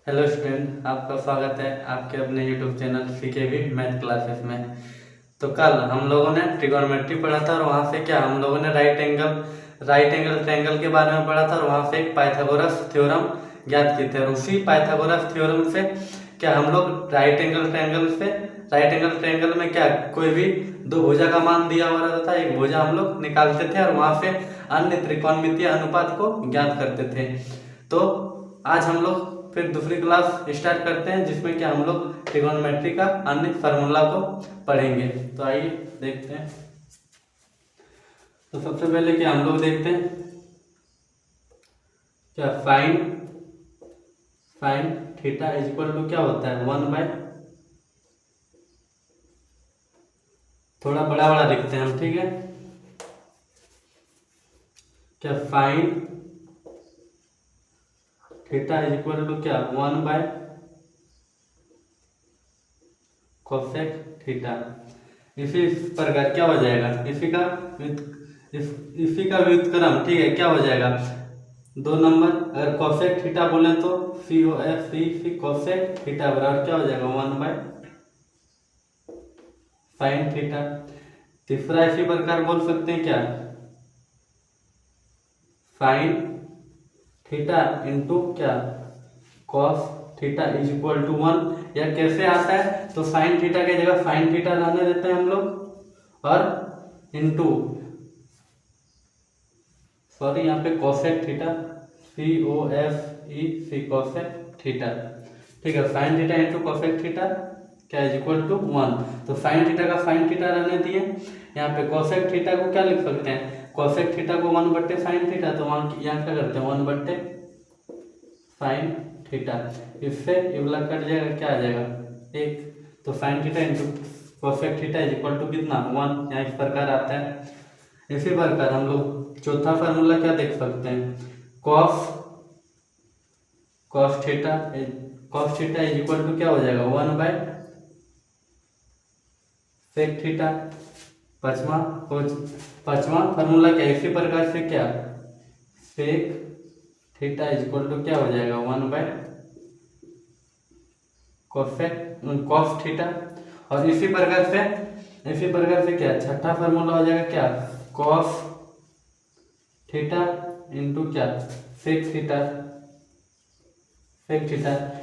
Hello student, आपका स्वागत है आपके अपने YouTube channel CKV math classes में। तो कल हम लोगों ने ट्रिगोनोमेट्री पढ़ा था और वहाँ से क्या हम लोगों ने राइट एंगल ट्रायंगल के बारे में पढ़ा था और वहाँ से एक पाइथागोरस थ्योरम ज्ञात किए थे। और उसी पाइथागोरस थ्योरम से क्या हम लोग राइट एंगल ट्रायंगल में क्या कोई भी दो भुजा का मान दिया हुआ रहता था, एक भुजा हम लोग निकालते थे और वहाँ से अन्य त्रिकोणमितीय अनुपात को ज्ञात करते थे। तो आज हम लोग फिर दूसरी क्लास स्टार्ट करते हैं जिसमें क्या हम लोग ट्रिगोनोमेट्री का अन्य फार्मूला को पढ़ेंगे। तो आइए देखते हैं। तो सबसे पहले क्या हम लोग देखते हैं क्या sine theta is equal to क्या होता है 1/, थोड़ा बड़ा बड़ा लिखते हैं हम, ठीक है। क्या sine theta is equal to क्या 1/, कोसेक थीटा। इसी प्रकार क्या हो जाएगा, इसी का व्युत्क्रम, ठीक है, क्या हो जाएगा 2 नंबर। अगर कोसेक थीटा बोले तो सी कोसेक थीटा बराबर क्या हो जाएगा 1/, साइन थीटा। तीसरा इसी प्रकार बोल सकते हैं क्या साइन थीटा इंटू क्या cos theta is equal to 1। या कैसे आता है तो साइन थीटा की जगह साइन थीटा रहने देते हैं हम लोग और इंटू यहाँ पे cosec theta COSEC cosec theta, ठीक है। Sign theta into cosec theta क्या इज इक्वल टू 1। तो साइन थीटा का साइन थीटा रहने दिए। यहाँ पे कोसेक थीटा को क्या लिख सकते हैं, कोसेक थीटा को 1/साइन थीटा, तो वहाँ यहाँ क्या करते हैं 1/साइन थीटा। इससे इवला कट जाएगा, क्या आ जाएगा 1। तो sine theta into cosec theta is equal to कितना 1। यहाँ इस प्रकार आता है। इसी प्रकार हम लोग चौथा फार्मूला क्या देख सकते हैं, cos theta is equal to क्या हो जाएगा 1/सेक थीटा। पांचवा फार्मूला क्या, इसी प्रकार से क्या sec theta is equal to क्या हो जाएगा 1/कॉस थीटा। और इसी प्रकार से क्या छठा फार्मूला हो जाएगा क्या कॉस थीटा इंटू क्या सेक थीटा।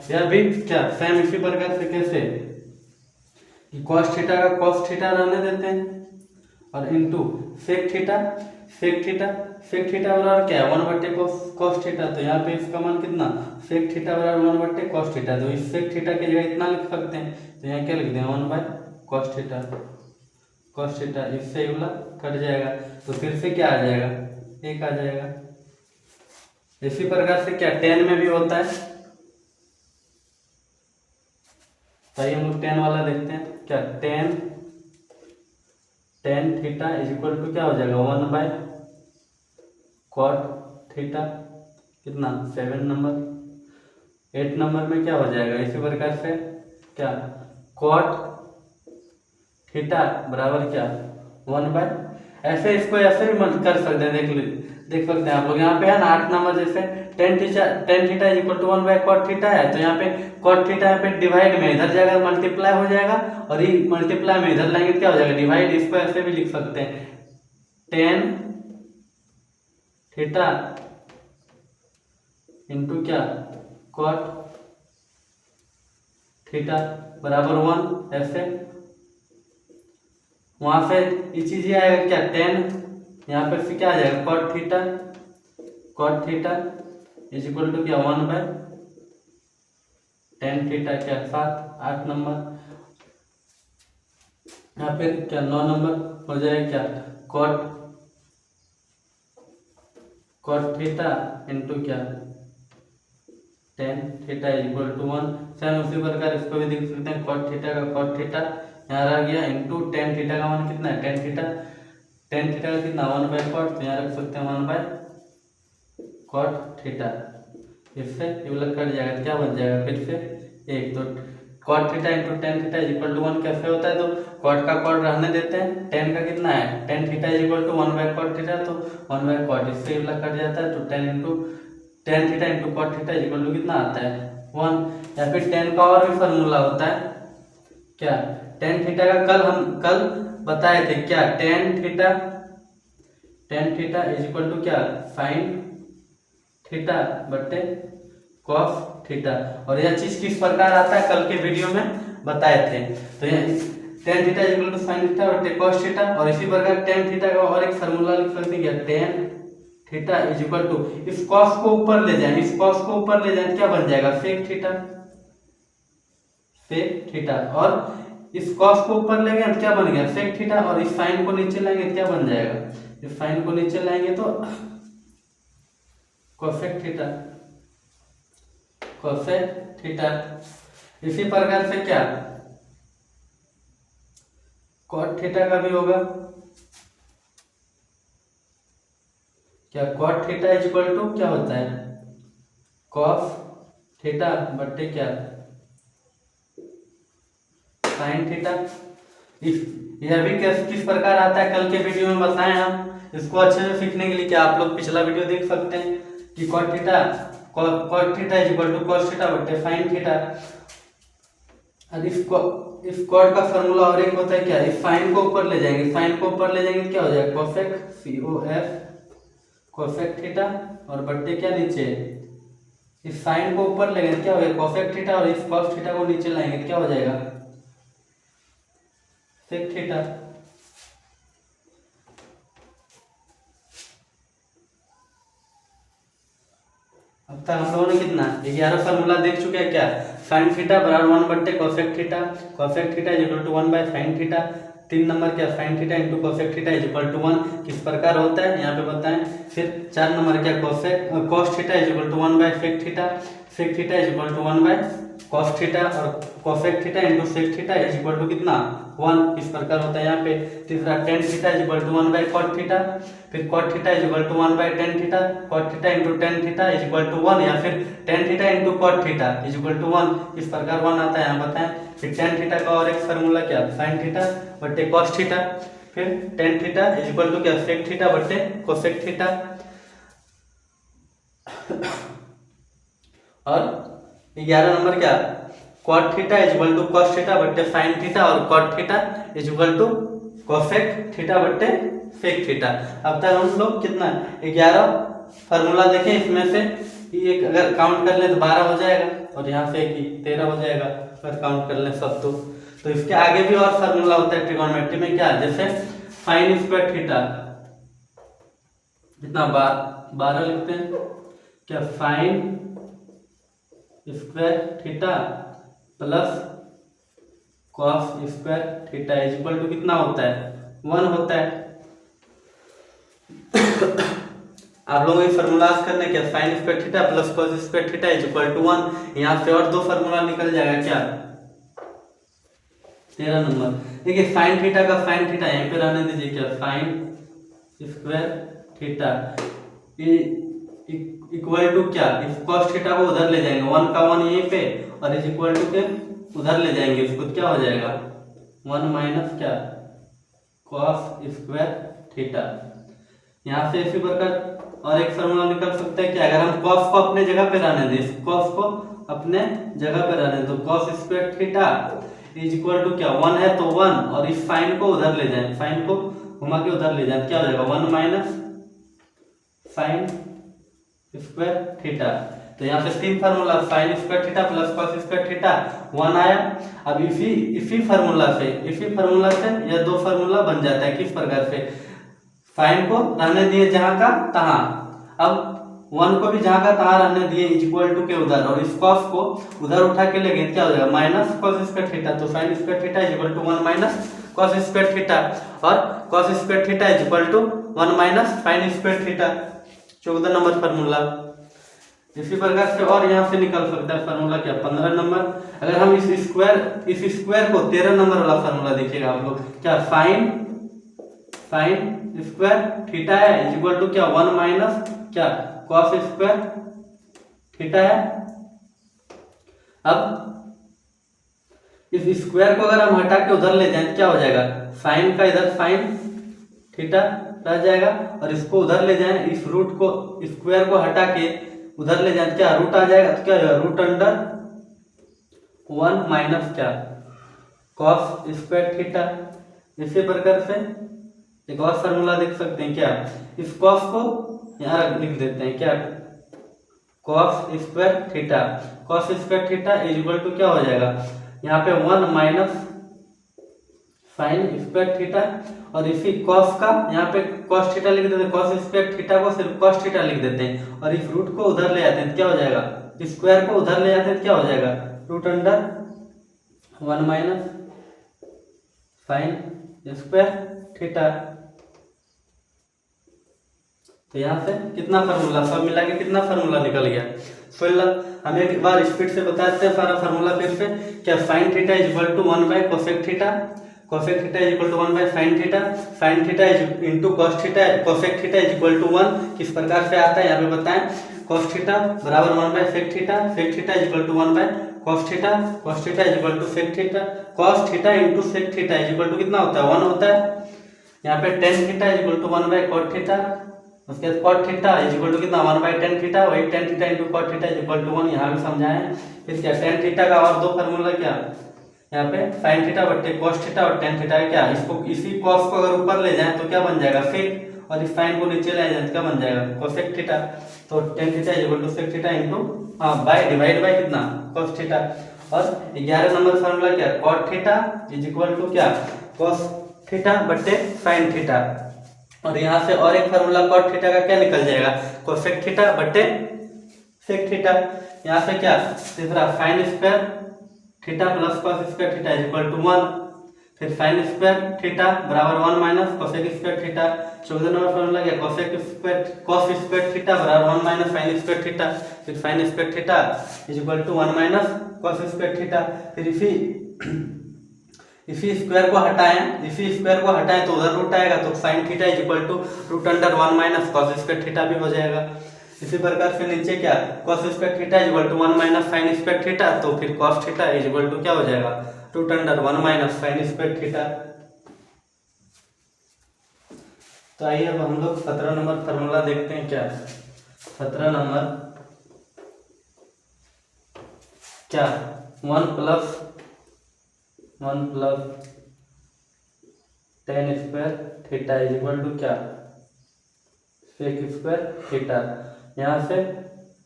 यह भी क्या सेम इसी प्रकार से कैसे कि कॉस थीटा का कॉस थीटा रहने देते हैं और इंटू सेक थीटा बराबर क्या है 1/cos थीटा। तो यहाँ पे इसका मान कितना सेक थीटा बराबर 1/cos थीटा। तो इस सेक थीटा की जगह इतना लिख सकते हैं, तो यहाँ क्या लिख दें 1/cos थीटा। इससे ये वाला कट जाएगा, तो फिर से क्या आ जाएगा 1 आ जाएगा। इसी प्रकार से क्या tan में भी होता है। तो हम लोग tan वाला देखते हैं क्या tan theta is equal to क्या हो जाएगा 1/cot थीटा, कितना 7 नंबर। 8 नंबर में क्या हो जाएगा इसी प्रकार से क्या cot थीटा बराबर क्या 1/, ऐसे इसको ऐसे भी मत कर सकते हैं, देख सकते हैं आप लोग। यहाँ पे है ना 8 नंबर, जैसे tan theta is equal to 1/cot theta है, तो यहाँ पे cot थीटा यहाँ पे डिवाइड में इधर जाएगा मल्टीप्लाई हो जाएगा और ये मल्टीप्लाई में इधर लाएंगे क्या हो जाएगा डिवाइड। इसको ऐसे भी लिख सकते हैं tan थीटा इंटू क्या cot थीटा बराबर 1। ऐसे वहां से ये चीज ये आएगा क्या tan, यहाँ पे फिर क्या आ जाएगा cot theta is equal to क्या 1/tan थीटा क्या 8 नंबर। यहाँ पे क्या 9 नंबर हो जाएगा क्या cot थीटा इंटू क्या tan theta is equal to 1। Same उसी प्रकार इसको भी देख सकते हैं cot थीटा यहाँ रह गया इंटू tan थीटा का मान कितना है tan थीटा का कितना 1/cot, तो यहाँ रख सकते हैं 1/cot थीटा। इससे ये वाला कट जाएगा, क्या बन जाएगा फिर से 1। तो cot theta into tan theta is equal to 1 कैसे होता है, तो cot का cot रहने देते हैं, tan का कितना है tan theta is equal to 1/cot theta, तो 1/cot। इससे ये वाला कट जाता है, तो tan theta into cot theta is equal to कितना आता है 1। या फिर टेन का और भी फार्मूला होता है क्या, टेन थीटा का कल बताए थे क्या, tan theta is equal to क्या, साइन थीटा बटे कॉस थीटा। और यह चीज किस प्रकार आता है कल के वीडियो में बताए थे। तो यह tan theta is equal to sine theta बटे कॉस थीटा। और इसी प्रकार टेन थीटा का और एक फार्मूला लिख सकते हैं क्या, tan theta is equal to, इस कॉस को ऊपर ले जाए, इस कॉस को ऊपर ले जाए क्या बन जाएगा, सेक थीटा। और इस कॉस को ऊपर ले गए तो क्या बन गया, सेक थीटा। और इस साइन को नीचे लाएंगे तो क्या बन जाएगा, इस साइन को नीचे लाएंगे तो कोसेक थीटा। इसी प्रकार से क्या कॉट थीटा का भी होगा क्या, cot theta is equal to क्या होता है, कॉस थीटा बट्टे क्या, साइन थीटा। यह भी किस प्रकार आता है कल के वीडियो में बताएं हम। इसको अच्छे से सीखने के लिए क्या आप लोग पिछला वीडियो देख सकते हैं कि cot theta is equal to cos theta बट्टे साइन थीटा। और इस कॉट का फार्मूला और एक होता है क्या, इस साइन को ऊपर ले जाएंगे, साइन को ऊपर ले जाएंगे क्या हो जाएगा, कोसेक थीटा। और बट्टे क्या नीचे, इस साइन को ऊपर ले गए क्या हो जाएगा कोसेक थीटा। और इस कॉस थीटा को नीचे लाएंगे क्या हो जाएगा, सेक थीटा। अब तक हम लोगों ने कितना 11 फार्मूला देख चुके हैं क्या, साइन थीटा बराबर 1 बट्टे cosec theta is equal to 1 by sine theta. 3 number क्या, sine theta into cosec theta is equal to 1 किस प्रकार होता है यहाँ पे बताएं। फिर 4 नंबर क्या, cos theta is equal to 1 by sec theta is equal to 1 by cos theta. और cosec theta into sec theta is equal to कितना 1 इस प्रकार होता है यहाँ पे। तीसरा tan theta is equal to 1 by cot theta. फिर cot theta is equal to 1 by tan theta, cot theta into tan theta is equal to 1। या फिर tan theta into cot theta is equal to 1 इस प्रकार 1 आता है यहाँ बताएं। फिर टेन थीटा का और एक फार्मूला क्या, साइन थीटा बट्टे कॉस थीटा। फिर tan theta is equal to क्या, सेक थीटा बट्टे कोसेक थीटा। और 11 नंबर क्या, cot theta is equal to cos theta बट्टे साइन थीटा। और cot theta is equal to cosec theta बट्टे सेक थीटा। अब तक हम लोग कितना 11 फार्मूला देखें, इसमें से एक अगर काउंट कर ले तो 12 हो जाएगा और यहाँ से 13 हो जाएगा अगर काउंट कर ले सब। तो इसके आगे भी और फार्मूला होता है ट्रिगोनोमेट्री में क्या, जैसे साइन स्क्वायर थीटा कितना 12 लिखते हैं क्या, sine square theta plus cos square theta is equal to कितना होता है 1 होता है। आप लोगों को फार्मूला करने क्या, sine square theta plus cos square theta is equal to 1। यहाँ से और 2 फार्मूला निकल जाएगा क्या, 13 नंबर। देखिए साइन थीटा का साइन थीटा यहीं पे रहने दीजिए क्या, sine square theta equal to क्या, इस कॉस थीटा को उधर ले जाएंगे, 1 का 1 यहीं पे और इज इक्वल टू के उधर ले जाएंगे इसको, क्या हो जाएगा 1 माइनस क्या कॉस स्क्वायर थीटा। यहाँ से इसी प्रकार और एक फार्मूला निकल सकता है कि अगर हम कॉस को अपने जगह पे रहने दें, कॉस को अपने जगह पे रहने दें, तो cos square theta is equal to क्या 1 है तो 1। और इस साइन को उधर ले जाएं, साइन को घुमा के उधर ले जाएं, क्या हो जाएगा 1 माइनस साइन स्क्वायर थीटा। तो यहाँ से 3 formula, sign square theta plus cos square theta 1 आया। अब इसी फार्मूला से यह 2 फार्मूला बन जाता है किस प्रकार से, साइन को रहने दिए जहां का तहां, अब 1 को भी जहां का तहां रहने दिए इज इक्वल टू के उधर, और इस कॉस को उधर उठा के ले गए क्या हो जाएगा माइनस कॉस स्क्वायर थीटा। तो sine square theta is equal to 1 minus cos square theta और cos square theta is equal to 1 minus sine square theta, 14 number formula. इसी प्रकार से और यहाँ से निकल सकता है फार्मूला क्या 15 नंबर। अगर हम इस स्क्वायर को 13 नंबर वाला फार्मूला देखिएगा आप लोग क्या, साइन स्क्वायर थीटा है इज इक्वल टू क्या 1 माइनस क्या कॉस स्क्वायर थीटा है। अब इस स्क्वायर को अगर हम हटा के उधर ले जाएं क्या हो जाएगा, साइन का इधर साइन थीटा रह जाएगा और इसको उधर ले जाएं, इस रूट को स्क्वायर को हटा के उधर ले जाए क्या रूट आ जाएगा, तो क्या हो जाएगा रूट अंडर 1 माइनस क्या कॉस स्क्वायर थीटा। इसी प्रकार से एक और फार्मूला देख सकते हैं क्या, इस कॉस को यहाँ लिख देते हैं क्या cos square theta. Cos square theta is equal to क्या हो जाएगा यहाँ पे 1 माइनस साइन स्क्वायर थीटा, और इसी कॉस का यहाँ पे कॉस थीटा लिख देते हैं, कॉस स्क्वायर थीटा को सिर्फ कॉस थीटा लिख देते हैं, और इस रूट को उधर ले जाते हैं तो क्या हो जाएगा, स्क्वायर को उधर ले जाते हैं तो क्या हो जाएगा root under 1 minus sine square theta. तो यहाँ से कितना फार्मूला सब मिला के कितना फार्मूला निकल गया 16। हम एक बार स्पीड से बताते हैं सारा फार्मूला फिर से क्या, sine theta is equal to 1 by cosec theta, cosec theta is equal to 1 by sine theta, sine theta is into cos theta, cosec theta is equal to 1 किस प्रकार से आता है यहाँ पे बताएं, कॉस थीटा बराबर 1 by sec theta, sec theta is equal to 1 by cos theta, cos theta is equal to sec theta, cos theta into sec theta is equal to कितना होता है 1 होता है। यहाँ पे tan theta is equal to 1 by cot theta, उसके बाद cot theta is equal to कितना 1 बाय टेन थीटा, वही tan theta into cot theta is equal to 1 यहाँ भी समझाएं। फिर क्या टेन थीटा का और दो फार्मूला क्या यहाँ पे साइन थीटा बट्टे कॉस थीटा और टेन थीटा क्या, इसको इसी कॉस को अगर ऊपर ले जाएं तो क्या बन जाएगा सेक, और इस साइन को नीचे ले जाए तो क्या बन जाएगा कोसेक थीटा। तो tan theta is equal to sec theta into by divide by कितना कॉस थीटा। और 11 नंबर फार्मूला क्या cot theta is equal to क्या कॉस थीटा बट्टे साइन थीटा, और यहाँ से और एक फार्मूला कॉट थीटा का क्या निकल जाएगा कोसेक थीटा बट्टे सेक थीटा। यहाँ से क्या तीसरा sine square theta plus cos square theta is equal to 1, फिर साइन स्क्वायर थीटा बराबर 1 minus cosec square theta. 14 number formula क्या cosec square cos square theta बराबर 1 माइनस साइन स्क्वायर थीटा, फिर sine square theta is equal to 1 minus cos square theta. फिर इसी square को हटाएं, इसी स्क्वायर को हटाएं तो उधर रूट आएगा, तो sine theta is equal to root under 1 minus cos square theta भी हो जाएगा। इसी प्रकार से नीचे क्या cos square theta is equal to 1 minus sine square theta, तो फिर cos theta is equal to क्या हो जाएगा root under 1 minus sine square theta. तो आइए अब हम लोग 17 नंबर फार्मूला देखते हैं क्या, 17 नंबर क्या 1 plus tan square theta is equal to क्या सेक स्क्वायर थीटा। यहाँ से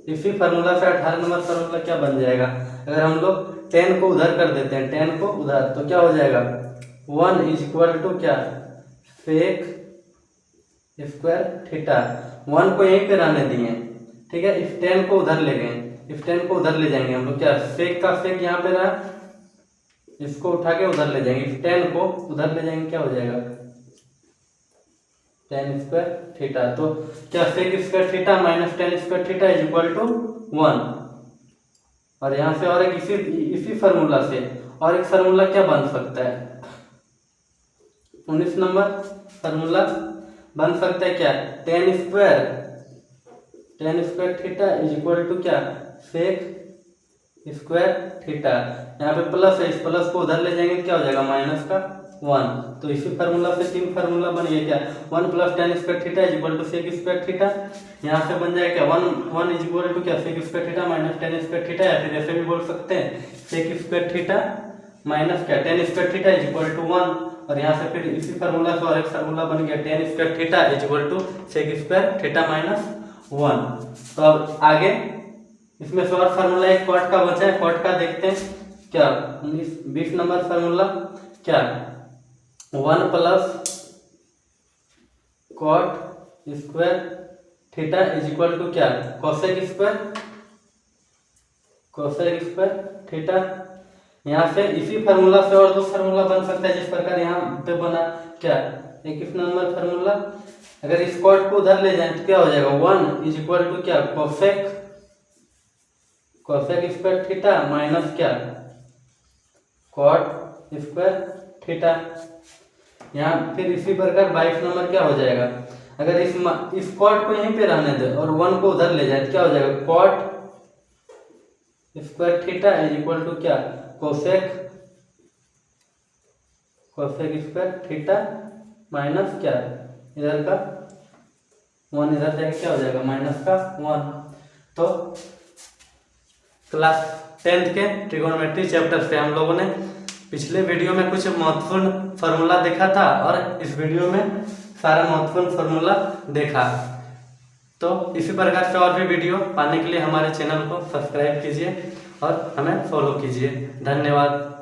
इसी फार्मूला से 18 नंबर फार्मूला क्या बन जाएगा, अगर हम लोग 10 को उधर कर देते हैं 10 को उधर तो क्या हो जाएगा 1 इज इक्वल टू क्या सेक स्क्वायर थीटा। 1 को यहीं पे रहने दिए ठीक है, इस 10 को उधर ले गए, इस 10 को उधर ले जाएंगे हम लोग क्या सेक का सेक यहाँ पे रहा, इसको उठा के उधर ले जाएंगे, इस 10 को उधर ले जाएंगे क्या हो जाएगा टेन स्क्वायर थीटा। तो क्या sec square theta minus tan square theta is equal to 1। और यहाँ से और एक इसी फार्मूला से और एक फार्मूला क्या बन सकता है 19 नंबर फार्मूला बन सकता है क्या tan square theta is equal to क्या सेक स्क्वायर थीटा। यहाँ पे प्लस है, इस प्लस को उधर ले जाएंगे क्या हो जाएगा माइनस का 1। तो इसी फार्मूला से तीन फार्मूला बन गया क्या 1 plus tan square theta is equal to sec square theta. यहाँ से बन जाएगा क्या 1 इज इक्वल टू क्या sec square theta minus tan square theta, या फिर ऐसे भी बोल सकते हैं सेक स्क्वायर थीटा माइनस क्या tan square theta is equal to 1। और यहाँ से फिर इसी फार्मूला से और एक फार्मूला बन गया tan square theta is equal to sec square theta minus 1। तो अब आगे इसमें से और फार्मूला एक कॉट का बचा है, कॉट का देखते हैं क्या 20 नंबर फार्मूला क्या 1 plus cot square theta is equal to क्या कोसेक स्क्वायर थीटा। यहाँ से इसी फार्मूला से और दो फार्मूला बन सकता है जिस प्रकार यहाँ पे बना क्या 21 नंबर फार्मूला। अगर इस कॉट को उधर ले जाए तो क्या हो जाएगा 1 इज इक्वल टू क्या कोसेक स्क्वायर थीटा माइनस क्या कॉट स्क्वायर थीटा। यहाँ फिर इसी प्रकार 22 नंबर क्या हो जाएगा, अगर इस कॉट को यहीं पे रहने दे और 1 को उधर ले जाए तो क्या हो जाएगा cot square theta is equal to क्या कोसेक स्क्वायर थीटा माइनस क्या इधर का 1 इधर जाएगा क्या हो जाएगा माइनस का 1। तो क्लास 10th के ट्रिगोनोमेट्री चैप्टर पे हम लोगों ने पिछले वीडियो में कुछ महत्वपूर्ण फार्मूला देखा था और इस वीडियो में सारा महत्वपूर्ण फार्मूला देखा। तो इसी प्रकार से और भी वीडियो पाने के लिए हमारे चैनल को सब्सक्राइब कीजिए और हमें फॉलो कीजिए। धन्यवाद।